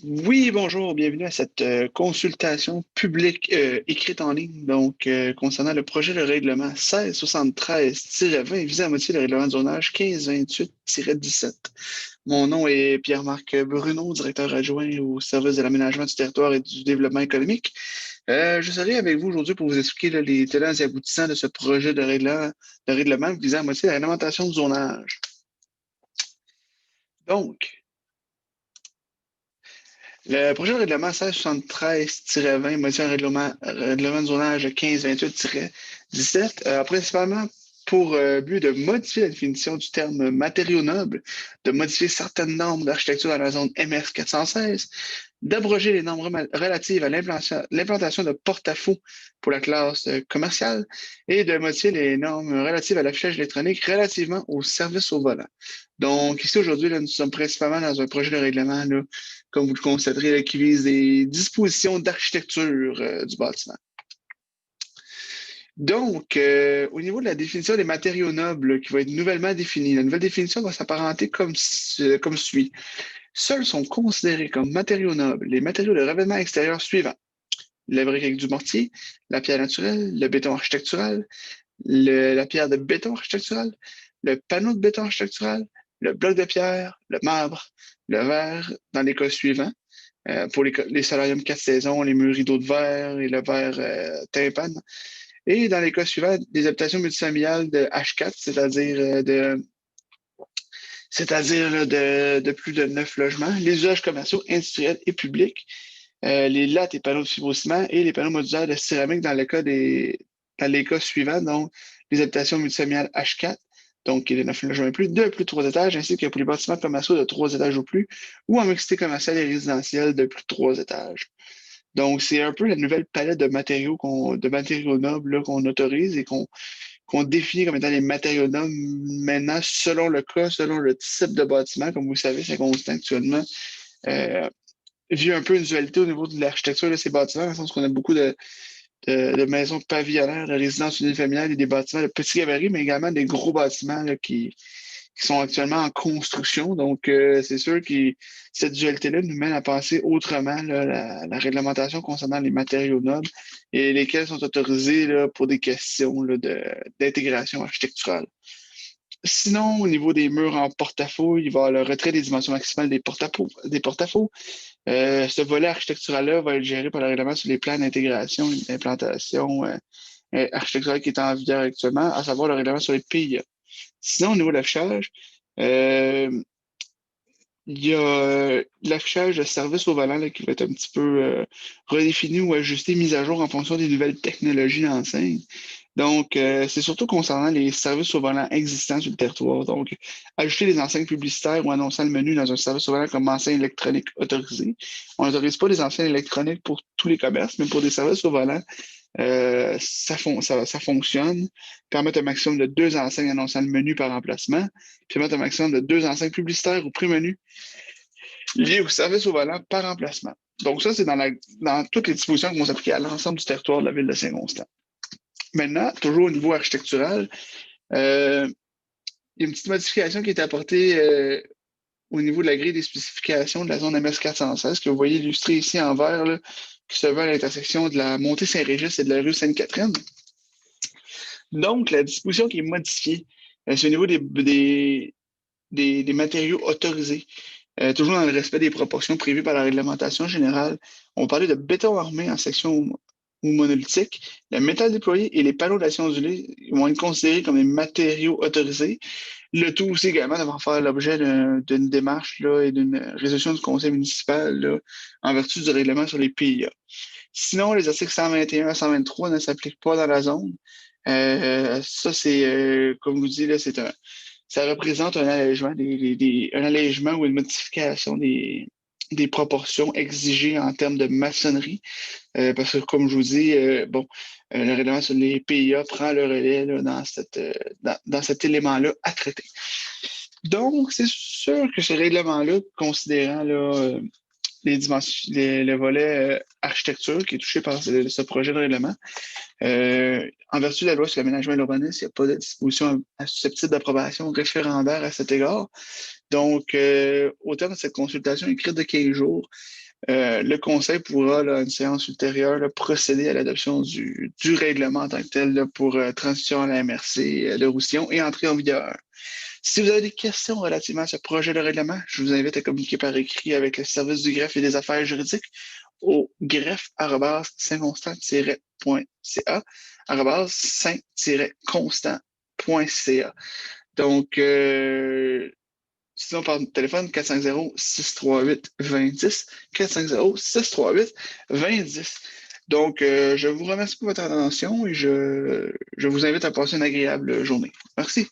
Oui, bonjour, bienvenue à cette consultation publique écrite en ligne, concernant le projet de règlement 1673-20 visant à modifier le règlement de zonage 1528-17. Mon nom est Pierre-Marc Bruno, directeur adjoint au service de l'aménagement du territoire et du développement économique. Je serai avec vous aujourd'hui pour vous expliquer là, les tenants et aboutissants de ce projet de règlement visant à modifier la réglementation du zonage. Donc, le projet de règlement 1673-20 modifie un règlement de zonage 1528-17 a principalement pour but de modifier la définition du terme matériaux nobles, de modifier certaines normes d'architecture dans la zone MS 416, d'abroger les normes relatives à l'implantation de porte-à-faux pour la classe commerciale et de modifier les normes relatives à l'affichage électronique relativement aux services au volant. Donc, ici, aujourd'hui, là, nous sommes principalement dans un projet de règlement, là, comme vous le constaterez, là, qui vise des dispositions d'architecture du bâtiment. Donc, au niveau de la définition des matériaux nobles qui va être nouvellement définie, la nouvelle définition va s'apparenter comme suit. Seuls sont considérés comme matériaux nobles les matériaux de revêtement extérieur suivants: la brique avec du mortier, la pierre naturelle, le béton architectural, la pierre de béton architectural, le panneau de béton architectural, le bloc de pierre, le marbre, le verre dans les cas suivants. Pour les solariums 4 saisons, les murs rideaux de verre et le verre tympane. Et dans les cas suivants, des habitations multifamiliales de H4, c'est-à-dire là, de plus de 9 logements, les usages commerciaux, industriels et publics, les lattes et panneaux de fibrociment et les panneaux modulaires de céramique dans les cas suivants, donc les habitations multifamiliales H4, donc les 9 logements et plus, de plus de 3 étages, ainsi que pour les bâtiments commerciaux de 3 étages ou plus, ou en mixité commerciale et résidentielle de plus de 3 étages. Donc, c'est un peu la nouvelle palette de matériaux nobles là, qu'on autorise et qu'on définit comme étant les matériaux nobles maintenant selon le cas, selon le type de bâtiment. Comme vous le savez, c'est constant actuellement. Euh, Vu un peu une dualité au niveau de l'architecture de ces bâtiments, dans le sens qu'on a beaucoup de maisons pavillonnaires, de résidences unifamiliales et des bâtiments de petits gabarits, mais également des gros bâtiments là, qui sont actuellement en construction. Donc, c'est sûr que cette dualité-là nous mène à penser autrement là, la réglementation concernant les matériaux nobles et lesquels sont autorisés là, pour des questions là, d'intégration architecturale. Sinon, au niveau des murs en porte-à-faux, il va y avoir le retrait des dimensions maximales des porte-à-faux. Ce volet architectural-là va être géré par le règlement sur les plans d'intégration et d'implantation architecturale qui est en vigueur actuellement, à savoir le règlement sur les PIA. Sinon, au niveau de l'affichage, euh, il y a l'affichage de service au volant là, qui va être un petit peu redéfini ou ajusté, mis à jour en fonction des nouvelles technologies d'enseigne. Donc, c'est surtout concernant les services au volant existants sur le territoire. Donc, ajouter des enseignes publicitaires ou annonçant le menu dans un service au volant comme enseigne électronique autorisée. On n'autorise pas les enseignes électroniques pour tous les commerces, mais pour des services au volant, ça fonctionne. Permettre un maximum de 2 enseignes annonçant le menu par emplacement. Permettre un maximum de 2 enseignes publicitaires ou prix-menu liées au service au volant par emplacement. Donc, ça, c'est dans toutes les dispositions qui vont s'appliquer à l'ensemble du territoire de la ville de Saint-Constant. Maintenant, toujours au niveau architectural, euh, il y a une petite modification qui a été apportée au niveau de la grille des spécifications de la zone MS 416, que vous voyez illustrée ici en vert, là, qui se veut à l'intersection de la montée Saint-Régis et de la rue Sainte-Catherine. Donc, la disposition qui est modifiée, c'est au niveau des matériaux autorisés, toujours dans le respect des proportions prévues par la réglementation générale. On parlait de béton armé en section ou monolithique. Le métal déployé et les panneaux d'acier ondulé vont être considérés comme des matériaux autorisés. Le tout aussi également devant faire l'objet d'une démarche là, et d'une résolution du conseil municipal là, en vertu du règlement sur les PIA. Sinon, les articles 121 et 123 ne s'appliquent pas dans la zone. Ça, c'est, comme vous dites, là, ça représente un allègement, un allègement ou une modification des proportions exigées en termes de maçonnerie. Parce que, comme je vous dis, bon, le règlement sur les PIA prend le relais là, dans cet élément-là à traiter. Donc, c'est sûr que ce règlement-là, considérant là, le volet architecture qui est touché par ce projet de règlement, en vertu de la loi sur l'aménagement et l'urbanisme, il n'y a pas de disposition susceptible d'approbation référendaire à cet égard. Donc, au terme de cette consultation écrite de 15 jours, Le Conseil pourra, là, à une séance ultérieure, là, procéder à l'adoption du règlement en tant que tel là, pour transition à la MRC de Roussillon et entrer en vigueur. Si vous avez des questions relativement à ce projet de règlement, je vous invite à communiquer par écrit avec le service du greffe et des affaires juridiques au greffe@saint-constant-.ca, saint-constant.ca. Donc, sinon, par téléphone, 450-638-2010, 450-638-2010. Donc, je vous remercie pour votre attention et je vous invite à passer une agréable journée. Merci.